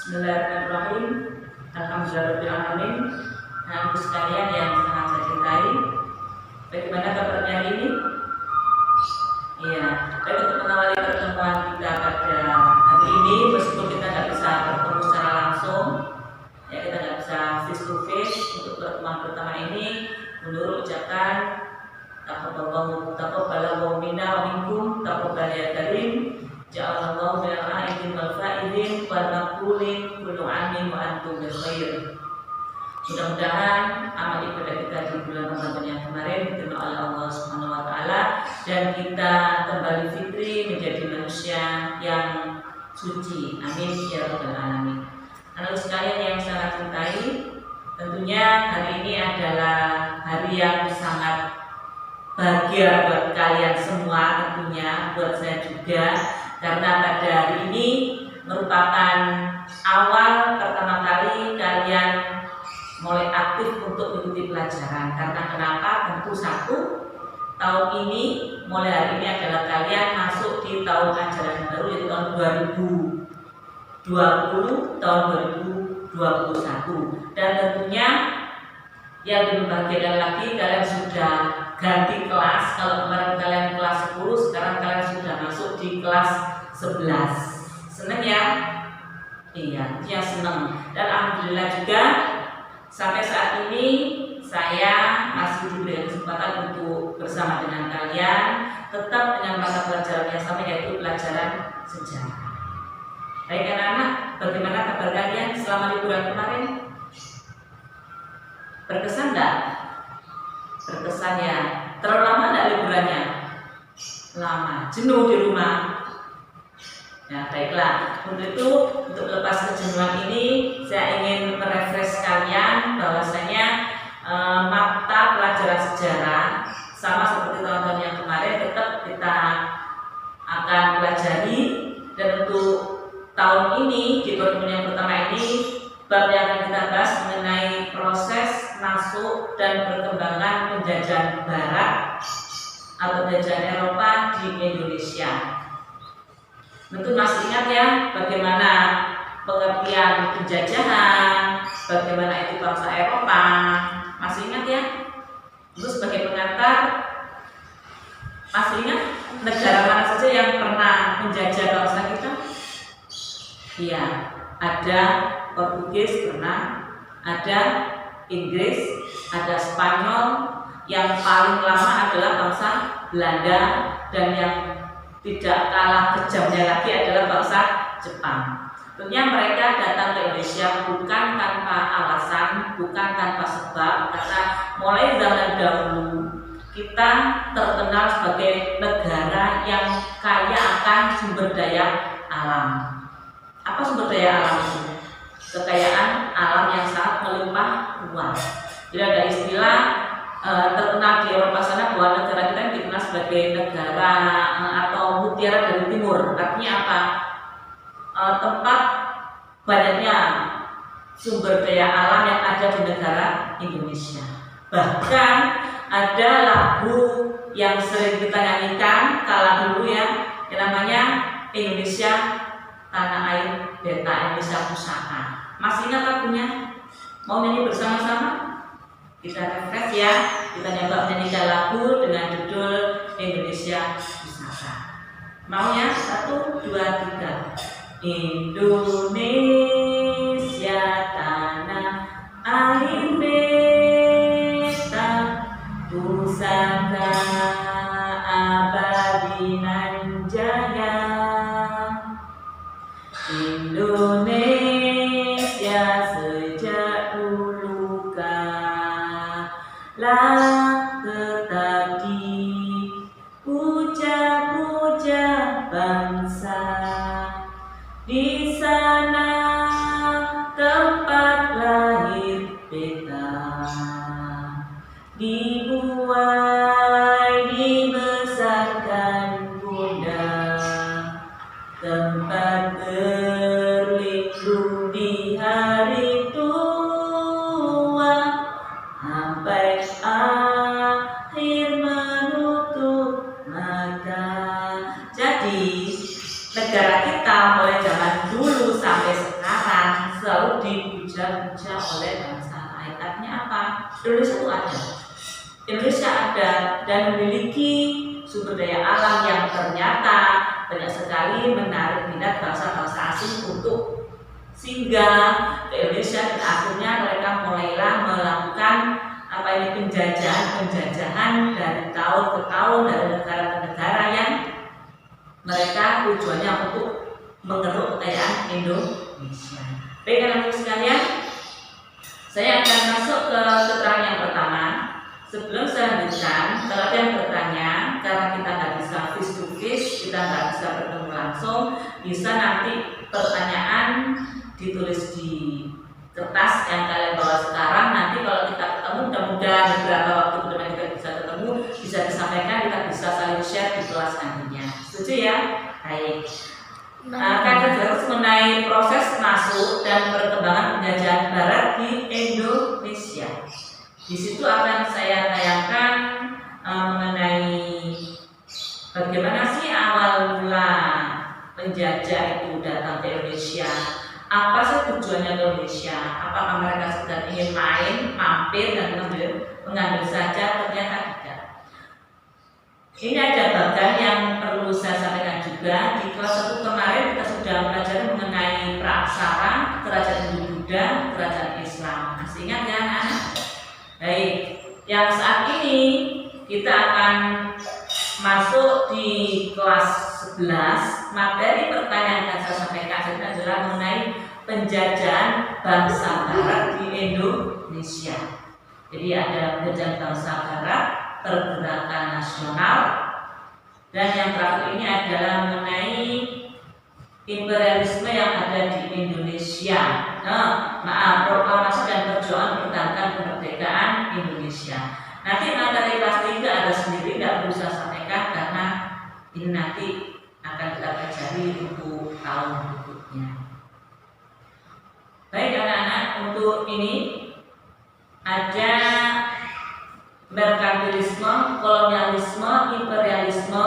Bismillahirrahmanirrahim. Alhamdulillahirrahmanirrahim. Anak sekalian yang sangat saya cintai, bagaimana kabarnya hari ini? Iya, baik, untuk mengawali pertemuan kita pada hari ini, meskipun kita nggak bisa bertemu secara langsung, ya kita nggak bisa face to face untuk pertemuan pertama ini, menurut ucapan taqabbalallahu minna wa minkum taqabbal ya karim. Ja'alallahu minal a'idin wal fa'idin wal maqbulin kullu 'amin wa antum bi khair. Mudah-mudahan amal ibadah kita di bulan Ramadan yang kemarin diterima oleh Allah Subhanahu wa taala dan kita kembali fitri menjadi manusia yang suci. Amin ya rabbal alamin. Anak sekalian yang sangat cintai, tentunya hari ini adalah hari yang sangat bahagia buat kalian semua, tentunya buat saya juga, karena pada hari ini merupakan awal pertama kali kalian mulai aktif untuk mengikuti pelajaran. Karena kenapa? Tentu satu, tahun ini mulai hari ini adalah kalian masuk di tahun ajaran baru, yaitu tahun 2020 tahun 2021. Dan tentunya yang lebih membahagiakan lagi, kalian sudah ganti kelas. Kalau kemarin kalian kelas 10, sekarang kalian sudah masuk di kelas 11. Seneng ya? Iya, ya seneng. Dan alhamdulillah juga sampai saat ini saya masih diberi kesempatan untuk bersama dengan kalian tetap dengan mata pelajaran yang sama, yaitu pelajaran sejarah. Baik anak-anak, bagaimana kabar kalian selama liburan kemarin? Berkesan enggak? Berkesan ya. Terlalu lama enggak liburannya? Lama. Jenuh di rumah? Ya baiklah. Untuk itu, untuk lepas kejenuhan ini, saya ingin merefresh kalian bahwasanya mata pelajaran sejarah sama seperti tahun-tahun yang kemarin tetap kita akan pelajari. Dan untuk tahun ini di pertemuan yang pertama ini, bab yang akan kita bahas mengenai proses masuk dan perkembangan penjajahan Barat atau penjajahan Eropa di Indonesia. Tentu masih ingat ya bagaimana pengertian penjajahan, bagaimana itu bangsa Eropa, masih ingat ya? Terus sebagai pengantar, masih ingat negara mana saja yang pernah menjajah bangsa kita? Iya, ada Portugis pernah, ada Inggris, ada Spanyol, yang paling lama adalah bangsa Belanda, dan yang tidak kalah kejamnya lagi adalah bangsa Jepang. Tentunya mereka datang ke Indonesia bukan tanpa alasan, bukan tanpa sebab, karena mulai zaman dahulu kita terkenal sebagai negara yang kaya akan sumber daya alam. Apa sumber daya alam itu? Kekayaan alam yang sangat melimpah ruah. Jadi ada istilah terkenal di Eropa sana bahwa negara kita dikenal sebagai negara atau mutiara dari timur. Artinya apa? Tempat banyaknya sumber daya alam yang ada di negara Indonesia. Bahkan ada lagu yang sering kita nyanyikan kala dulu ya, yang namanya Indonesia Tanah Air Beta, Indonesia Pusaka. Masih ingat lagunya? Mau nyanyi bersama-sama? Kita refresh ya. Kita nyoba menyanyikan lagu dengan judul Indonesia Pusaka. Mau ya? 1, 2, 3. Indonesia Tanah Air Beta, Pusaka abadi nan jaya. Indonesia sejak dulu kala tetap dipuja-puja bangsa. Di sana tempat lahir Beta, dibuai dibesarkan Bunda, tempat berlindung di hari tua, sampai akhir menutup mata. Jadi negara kita mulai zaman dulu sampai sekarang selalu dipuja-puja oleh bangsa lain. Artinya apa? Indonesia itu ada. Indonesia ada dan memiliki sumber daya alam yang ternyata banyak sekali menarik minat bangsa-bangsa asing untuk singgah ke Indonesia, dan akhirnya mereka mulailah melakukan penjajahan dari tahun ke tahun, dari negara ke negara yang mereka tujuannya untuk mengeruk kekayaan Indonesia. Baik anak-anak sekalian, saya akan masuk ke keterangan yang pertama. Sebelum saya lanjutkan, kalau ada yang bertanya, karena kita nggak bisa face to face, kita nggak bisa bertemu langsung, bisa nanti pertanyaan ditulis di kertas yang kalian bawa sekarang. Nanti kalau kita ketemu, mudah-mudahan beberapa waktu ke depan kita bisa ketemu, bisa disampaikan, kita bisa saling share di kelas nantinya. Setuju ya? Baik. Akan terjelas mengenai proses masuk dan perkembangan penjajahan Barat di Indonesia. Di situ akan saya tayangkan mengenai bagaimana sih awal mula penjajah itu datang ke Indonesia. Apa sih tujuannya ke Indonesia? Apakah mereka sedang ingin main, mampir, dan mengambil saja? Ternyata tidak. Ini ada bagian yang perlu saya sampaikan juga. Di kelas 1 kemarin kita sudah belajar mengenai Praaksara, Kerajaan Hindu-Buddha, Kerajaan Islam. Masih ingat ya anak-anak? Baik, yang saat ini kita akan masuk di kelas 11. Materi pertanyaan yang saya sampaikan adalah mengenai penjajahan bangsa Barat di Indonesia. Jadi ada penjajahan bangsa Barat, pergerakan nasional, dan yang terakhir ini adalah mengenai imperialisme yang ada di Indonesia. Proklamasi dan perjuangan pertahanan kemerdekaan Indonesia. Nanti materi kelas 3 ada sendiri, tidak perlu saya sampaikan karena ini nanti akan kita pelajari untuk tahun berikutnya. Baik anak-anak, untuk ini ada merkantilisme, kolonialisme, imperialisme,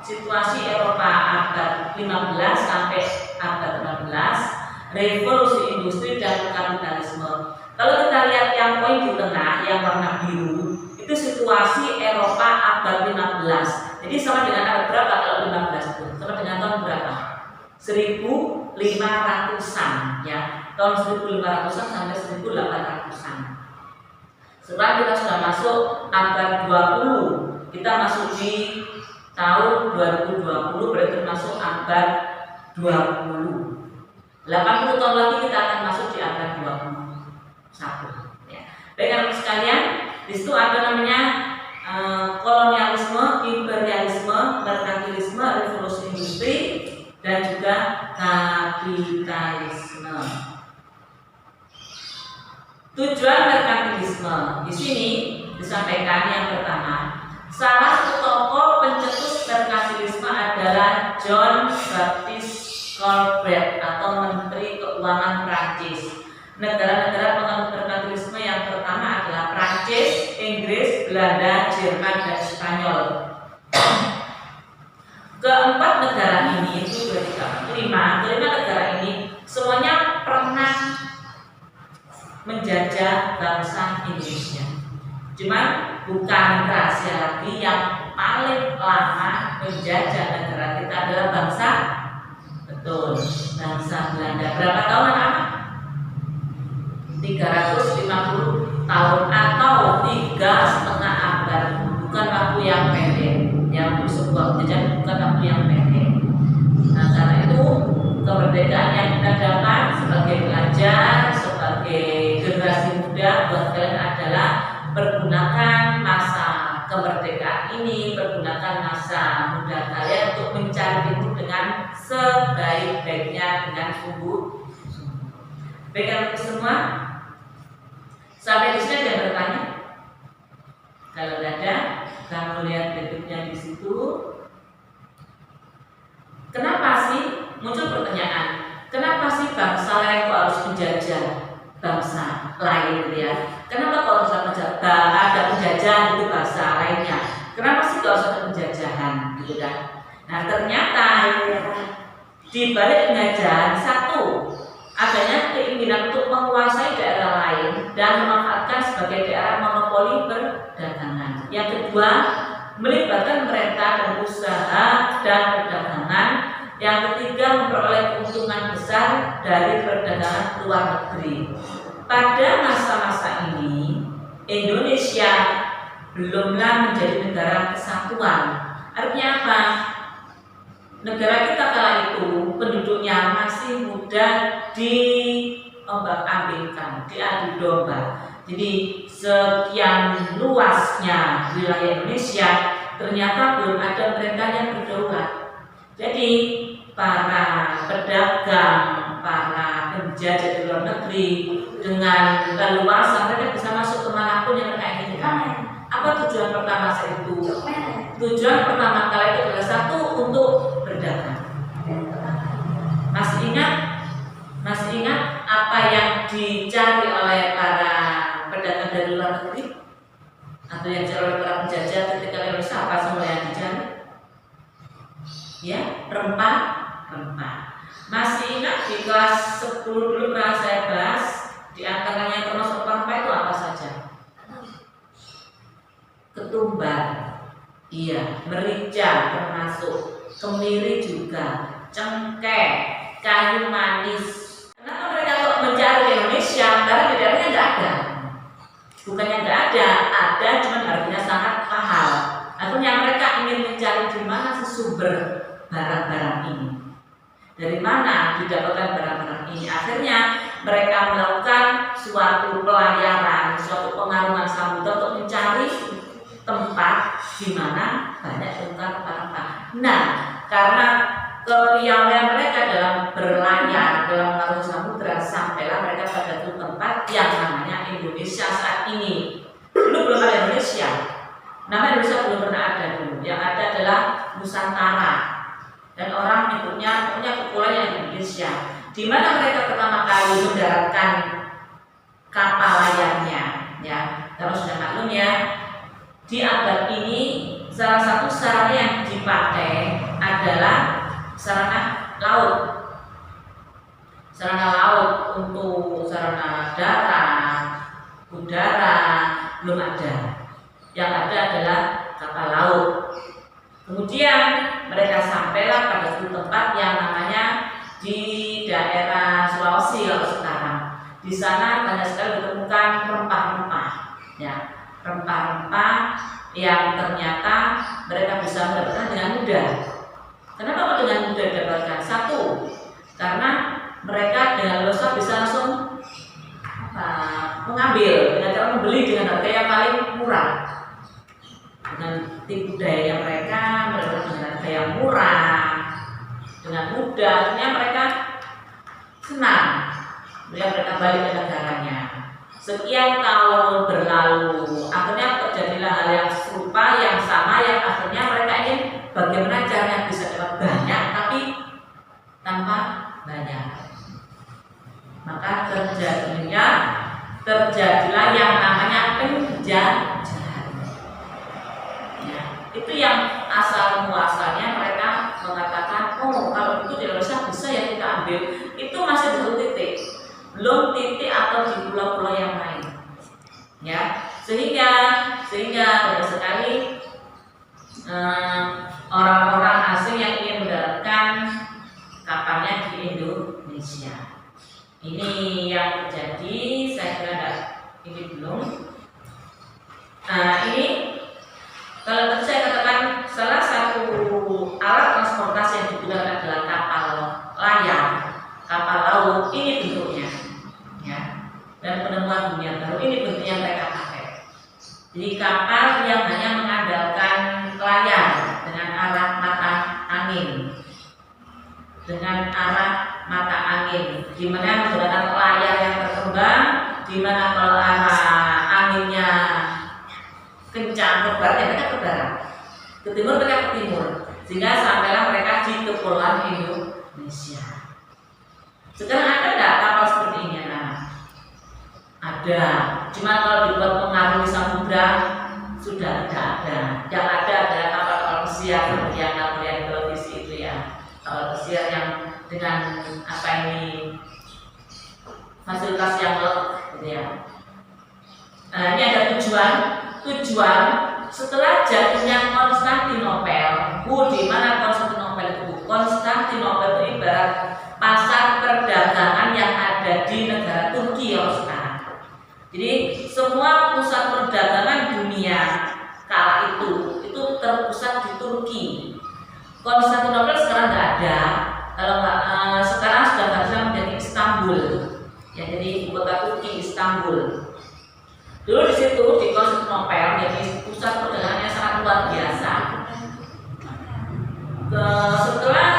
situasi Eropa abad 15 sampai abad 16, revolusi industri dan kapitalisme. Kalau kita lihat yang poin di tengah yang warna biru, itu situasi Eropa abad 15. Jadi sama dengan abad berapa kalau 15 itu? Sama dengan tahun berapa? 1500-an ya. Tahun 1500-an sampai 1800-an. Setelah kita sudah masuk abad 20, kita masuk di tahun 2020, berarti masuk abad 20. 80 tahun lagi kita akan masuk di abad 21 ya. Baik anak sekalian, di situ ada namanya kolonialisme, imperialisme, merkantilisme, revolusi industri, dan juga kapitalisme. Tujuan merkantilisme di sini disampaikan yang pertama, salah satu tokoh pencetus merkantilisme adalah John Baptiste Colbert atau Menteri Keuangan Prancis. Negara-negara penganut merkantilisme yang pertama adalah Prancis, Inggris, Belanda, Jerman, dan Spanyol. Keempat negara ini itu kelima negara ini semuanya pernah menjajah bangsa Indonesia. Cuman bukan rahasia lagi, yang paling lama menjajah negara kita adalah bangsa Belanda. Berapa tahun anak? 350 tahun atau 3,5 abad. Bukan waktu yang pendek. Yang sebuah penjajahan bukan waktu yang pendek. Nah, karena itu kemerdekaan yang kita dapat sebagai pelajar, sebagai generasi muda buat kalian adalah pergunakan masa kemerdekaan ini, pergunakan masa muda kalian untuk mencari ilmu dengan sebaik-baiknya, dengan sungguh. Baik anak semua, sampai di sini ada yang bertanya? Kalau ada, kamu lihat berikutnya di situ. Kenapa sih muncul pertanyaan? Kenapa sih bangsa lain kok harus menjajah bangsa lain, gitu ya? Kenapa kok harus ada penjajahan itu bangsa lainnya? Kenapa sih kok harus ada penjajahan, gitu kan? Nah ternyata Di balik penjajahan, satu, adanya keinginan untuk menguasai daerah lain dan memanfaatkan sebagai daerah monopoli perdagangan. Yang kedua, melibatkan mereka dan usaha dan perdagangan. Yang ketiga, memperoleh keuntungan besar dari perdagangan luar negeri. Pada masa-masa ini, Indonesia belumlah menjadi negara kesatuan. Artinya apa? Negara kita kala itu penduduknya masih mudah diombak-ambingkan, diadu domba. Jadi sekian luasnya wilayah Indonesia ternyata belum ada pemerintah yang berdaulat. Jadi para pedagang, para penjajah di luar negeri dengan leluasa mereka bisa masuk kemanapun yang mereka inginkan. Apa tujuan pertama saya itu? Tujuan pertama kali itu adalah satu, untuk berdagang. Masih ingat apa yang dicari oleh para pedagang dari luar negeri atau yang dicari oleh para penjajah ketika Indonesia? Apa semua yang dicari? Ya, rempah. Masih ingat di kelas 10 dulu pernah saya bahas, di antaranya yang termasuk rempah itu apa saja? Ketumbar, iya, merica termasuk, kemiri juga, cengkeh, kayu manis. Kenapa mereka kok mencari di Indonesia? Karena di daerahnya nggak ada. Bukannya nggak ada, cuma harganya sangat mahal. Akhirnya mereka ingin mencari di mana sumber barang-barang ini. Dari mana didapatkan barang-barang ini? Akhirnya mereka melakukan suatu pelayaran, suatu pengarungan samudra untuk mencari tempat di mana banyak ditemukan rempah-rempah. Nah, karena kepiawaian mereka dalam berlayar dalam mengarungi samudra, sampailah mereka pada satu tempat yang namanya Indonesia saat ini. Dulu belum ada Indonesia. Nama Indonesia belum pernah ada dulu. Yang ada adalah Nusantara. Dan orang menyebutnya kepulauan Indonesia. Di mana mereka pertama kali mendaratkan kapal layarnya, ya. Kalau sudah maklum ya, di abad ini salah satu sarana yang dipakai adalah sarana laut. Sarana laut untuk sarana darat, udara belum ada. Yang ada adalah kapal laut. Kemudian mereka sampailah pada satu tempat yang namanya di daerah Sulawesi kalau sekarang. Di sana banyak sekali ditemukan rempah-rempah, ya, rempah-rempah yang ternyata mereka bisa mendapatkan dengan mudah. Kenapa kok dengan mudah didapatkan? Satu, karena mereka dengan leluasa bisa langsung mengambil dengan cara membeli dengan harga yang paling murah. Dengan tipu daya mereka mendapatkan dengan harga yang murah, dengan mudah, akhirnya mereka senang. Mereka balik ke negaranya. Sekian tahun berlalu, akhirnya terjadilah hal yang serupa, yang sama, yang akhirnya mereka ingin bagaimana caranya bisa dapat banyak tapi tanpa banyak. Maka terjadilah yang namanya penjajahan. Ya, itu yang asal muasalnya mereka mengatakan, oh kalau itu di Indonesia bisa ya kita ambil. Itu masih satu titik, belum titik atau di pulau-pulau yang lain. Ya, sehingga banyak sekali orang-orang asing yang ingin mendaratkan kapalnya di Indonesia. Ini yang terjadi, saya kira ini belum. Nah, ini kalau tadi saya katakan salah satu alat transportasi yang digunakan adalah kapal layar, kapal laut. Ini bentuknya, ya. Dan penemuan dunia baru ini bentuknya mereka pakai. Jadi kapal yang hanya mengandalkan layar dengan arah mata angin, di mana menggunakan layar yang berkembang, di mana kalau arah anginnya kencang ke barat, ya mereka ke barat, ke timur mereka ke timur, sehingga sampailah mereka di kepulauan Indonesia. Sekarang ada nggak kapal seperti ini, anak? Ada, cuma kalau dibuat mengarungi samudra sudah tidak ada. Yang ada adalah kapal-kapal pesiar seperti yang kalian lihat di televisi itu ya, kapal pesiar yang dengan apa ini fasilitas yang lengkap, gitu ya. Nah, ini ada tujuan setelah jatuhnya Konstantinopel, di mana Konstantinopel itu? Konstantinopel itu ibarat pasar perdagangan yang ada di negara Turki ya sekarang. Jadi semua pusat perdagangan dunia kala itu terpusat di Turki. Konstantinopel sekarang nggak ada. Kalau sekarang sudah berubah menjadi Istanbul. Ya, jadi ibu kota Turki Istanbul. Dulu di situ di Konstantinopel jadi pusat perdagangan yang sangat luar biasa. Setelah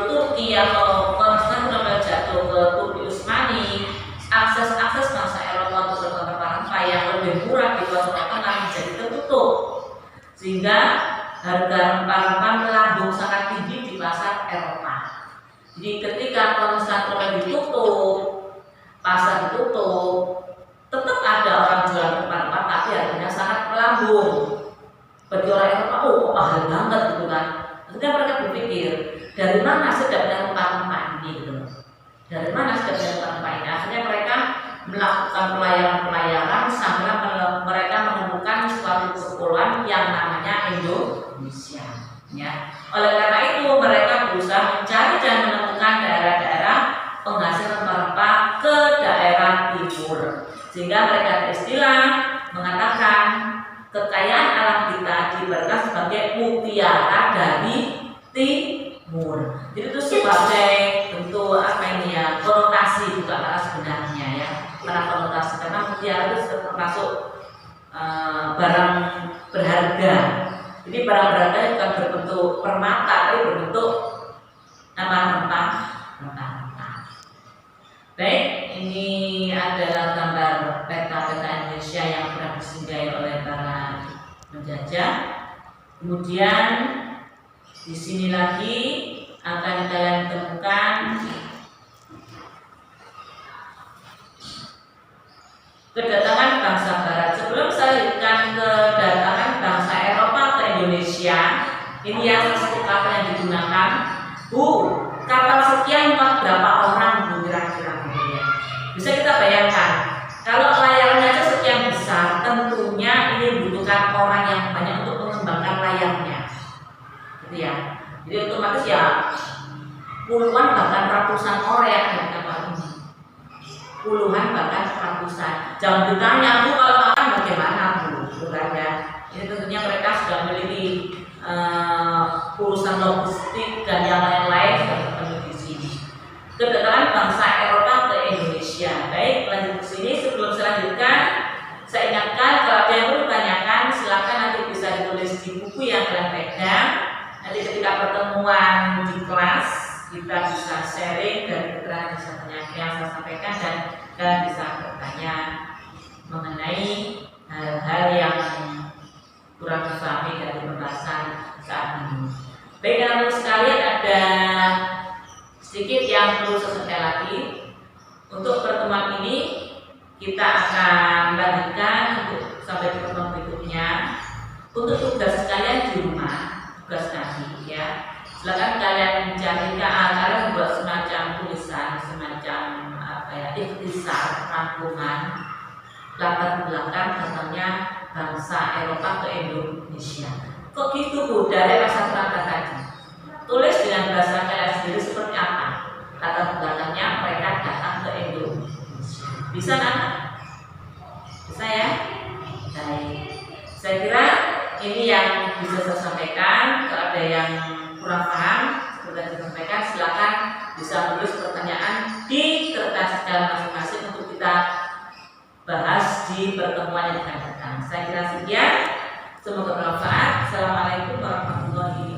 Turki atau Konstantinopel jatuh ke Turki Utsmani, akses bangsa Eropa untuk rempah-rempah yang lebih murah di Konstantinopel menjadi tertutup, sehingga harga rempah-rempah melambung sangat tinggi di pasar Eropa. Jadi ketika Konstantinopel ditutup, pasar ditutup, tetap ada orang jual rempah-rempah, tapi harganya sangat melambung. Bagi orang Eropa, kok mahal banget gitu kan. Ketika mereka berpikir, dari mana sedapnya rempah-rempah ini gitu. Dari mana sedapnya rempah-rempah ini? Akhirnya mereka melakukan pelayaran sampai mereka menemukan suatu kepulauan yang namanya Indonesia. Ya. Oleh karena itu mereka berusaha mencari dan menemukan daerah-daerah penghasil rempah-rempah ke daerah timur, sehingga mereka beristilah mengatakan kekayaan alam kita diibaratkan sebagai mutiara dari timur. Jadi itu sebagai bentuk apa ini ya, konotasi juga karena sebenarnya ya, karena konotasi karena mutiara itu termasuk barang berharga. Jadi barang berharga bukan berbentuk permata, tapi berbentuk rempah-rempah. Baik, ini adalah gambar peta-peta Indonesia yang pernah disinggahi oleh para penjajah. Kemudian di sini lagi akan kalian temukan kedatangan bangsa Barat. Sebelum saya lanjutkan kedatangan bangsa Eropa ke Indonesia, ini yang satu kapal yang digunakan. Kapal sekian muat berapa orang kira-kira? Bisa kita bayangkan, kalau layarnya aja sekian besar, tentunya ini membutuhkan orang yang banyak untuk mengembangkan layarnya, gitu ya. Jadi otomatis ya puluhan bahkan ratusan orang yang ada di kapal ini. Puluhan bahkan ratusan. Jangan ditanya, Bu kalau makan bagaimana Bu? Bukan ya. Ini tentunya mereka sudah memiliki urusan logistik dan yang lain-lain sudah terpenuhi di sini. Kedatangan bangsa Eropa ke Indonesia. Baik, lanjut ke sini. Sebelum saya lanjutkan, saya ingatkan kalau ada yang perlu ditanyakan, silakan nanti bisa ditulis di buku yang kalian pegang. Nanti ketika pertemuan di kelas kita bisa sharing dari keterangan yang saya sampaikan dan kalian bisa bertanya mengenai hal-hal yang kurang dipahami dari pembahasan saat ini. Baik, teman-teman sekalian, ada sedikit yang perlu saya sampaikan lagi. Untuk pertemuan ini kita akan lanjutkan untuk sampai di pertemuan berikutnya. Untuk tugas kalian di rumah, tugas nanti ya, silakan kalian mencari kalian buat semacam tulisan, semacam apa ya, ikhtisar rangkuman latar belakang datangnya bangsa Eropa ke Indonesia. Kok gitu Bu? Dari satu kata tadi. Tulis dengan bahasa kalian sendiri seperti apa latar belakangnya mereka datang ke Indonesia. Bisa kan? Bisa ya? Baik. Saya kira ini yang bisa saya sampaikan. Kalau ada yang kurang paham seperti yang disampaikan, silakan bisa menulis pertanyaan di kertas kalian masing-masing untuk kita bahas di pertemuan yang akan datang. Saya kira sekian. Semoga bermanfaat. Assalamualaikum warahmatullahi wabarakatuh.